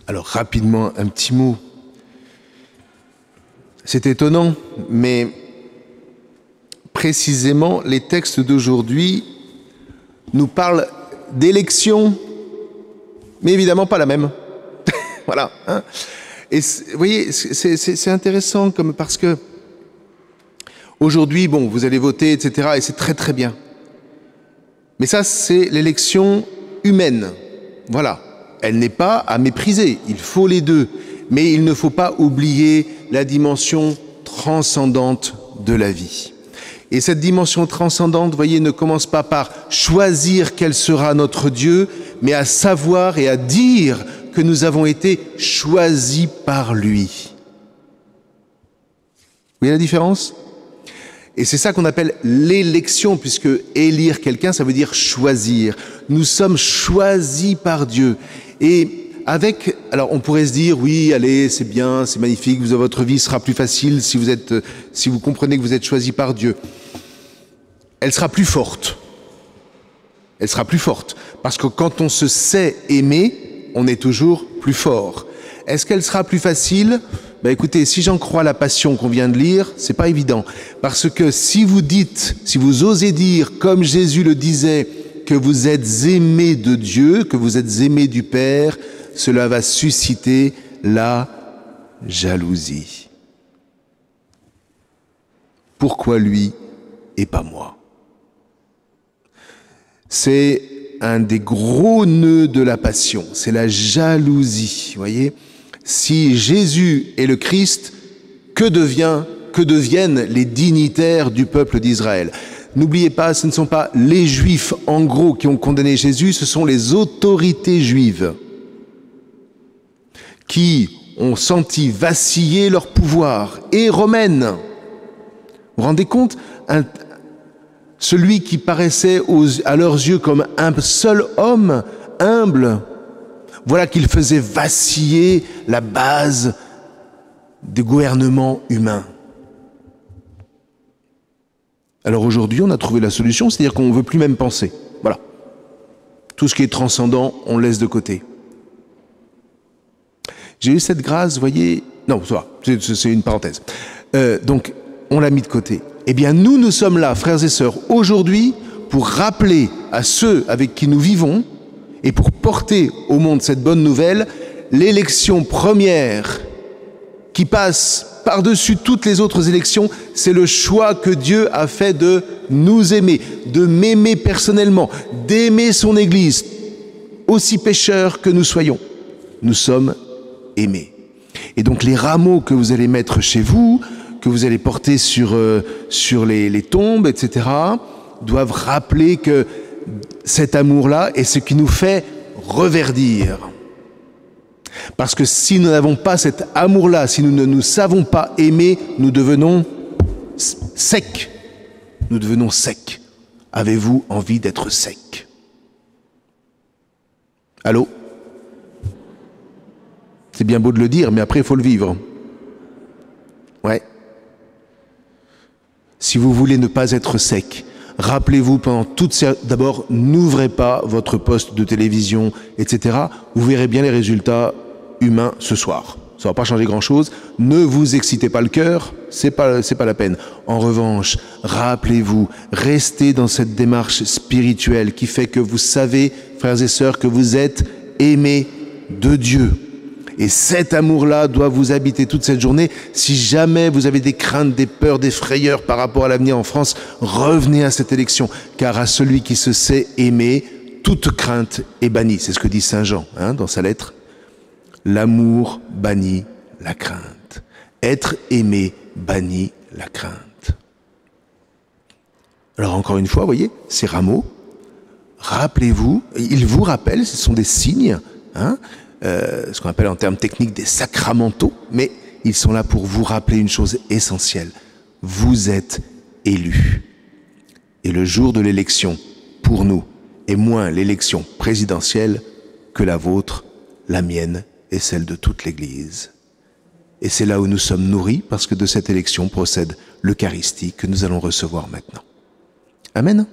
Alors rapidement, un petit mot. C'est étonnant, mais précisément, les textes d'aujourd'hui nous parlent d'élection, mais évidemment pas la même. Voilà. Hein. Et vous voyez, c'est intéressant parce que aujourd'hui, bon, vous allez voter, etc., et c'est très très bien. Mais ça, c'est l'élection humaine. Voilà. Elle n'est pas à mépriser. Il faut les deux. Mais il ne faut pas oublier la dimension transcendante de la vie. Et cette dimension transcendante, vous voyez, ne commence pas par choisir quel sera notre Dieu, mais à savoir et à dire que nous avons été choisis par lui. Vous voyez la différence ? Et c'est ça qu'on appelle l'élection, puisque élire quelqu'un, ça veut dire choisir. Nous sommes choisis par Dieu. Et alors on pourrait se dire, oui, allez, c'est bien, c'est magnifique, votre vie sera plus facile si vous comprenez que vous êtes choisi par Dieu. Elle sera plus forte. Elle sera plus forte. Parce que quand on se sait aimer, on est toujours plus fort. Est-ce qu'elle sera plus facile ? Ben écoutez, si j'en crois la Passion qu'on vient de lire, c'est pas évident. Parce que si vous osez dire, comme Jésus le disait, que vous êtes aimés de Dieu, que vous êtes aimés du Père, cela va susciter la jalousie. Pourquoi lui et pas moi ? C'est un des gros nœuds de la Passion, c'est la jalousie, vous voyez ? Si Jésus est le Christ, que deviennent les dignitaires du peuple d'Israël ? N'oubliez pas, ce ne sont pas les Juifs, en gros, qui ont condamné Jésus, ce sont les autorités juives qui ont senti vaciller leur pouvoir, et romaines. Vous vous rendez compte ? Celui qui paraissait à leurs yeux comme un seul homme, humble, voilà qu'il faisait vaciller la base du gouvernement humain. Alors aujourd'hui, on a trouvé la solution, c'est-à-dire qu'on ne veut plus même penser. Voilà. Tout ce qui est transcendant, on laisse de côté. J'ai eu cette grâce, vous voyez... Non, ça va, c'est une parenthèse. Donc, on l'a mis de côté. Eh bien, nous sommes là, frères et sœurs, aujourd'hui, pour rappeler à ceux avec qui nous vivons et pour porter au monde cette bonne nouvelle, l'élection première qui passe par-dessus toutes les autres élections, c'est le choix que Dieu a fait de nous aimer, de m'aimer personnellement, d'aimer son Église, aussi pécheurs que nous soyons. Nous sommes aimés. Et donc les rameaux que vous allez mettre chez vous, que vous allez porter sur les tombes, etc., doivent rappeler que cet amour-là est ce qui nous fait reverdir. Parce que si nous n'avons pas cet amour-là, si nous ne nous savons pas aimer, nous devenons secs. Nous devenons secs. Avez-vous envie d'être sec ? Allô ? C'est bien beau de le dire, mais après, il faut le vivre. Ouais. Si vous voulez ne pas être sec, rappelez-vous pendant toutes ces... D'abord, n'ouvrez pas votre poste de télévision, etc. Vous verrez bien les résultats humains ce soir. Ça ne va pas changer grand-chose. Ne vous excitez pas le cœur, c'est pas la peine. En revanche, rappelez-vous, restez dans cette démarche spirituelle qui fait que vous savez, frères et sœurs, que vous êtes aimés de Dieu. Et cet amour-là doit vous habiter toute cette journée. Si jamais vous avez des craintes, des peurs, des frayeurs par rapport à l'avenir en France, revenez à cette élection, car à celui qui se sait aimer, toute crainte est bannie. C'est ce que dit Saint Jean dans sa lettre. L'amour bannit la crainte. Être aimé bannit la crainte. Alors encore une fois, vous voyez, ces rameaux, rappelez-vous, ils vous rappellent, ce sont des signes, ce qu'on appelle en termes techniques des sacramentaux, mais ils sont là pour vous rappeler une chose essentielle. Vous êtes élus. Et le jour de l'élection, pour nous, est moins l'élection présidentielle que la vôtre, la mienne et celle de toute l'Église. Et c'est là où nous sommes nourris, parce que de cette élection procède l'Eucharistie que nous allons recevoir maintenant. Amen.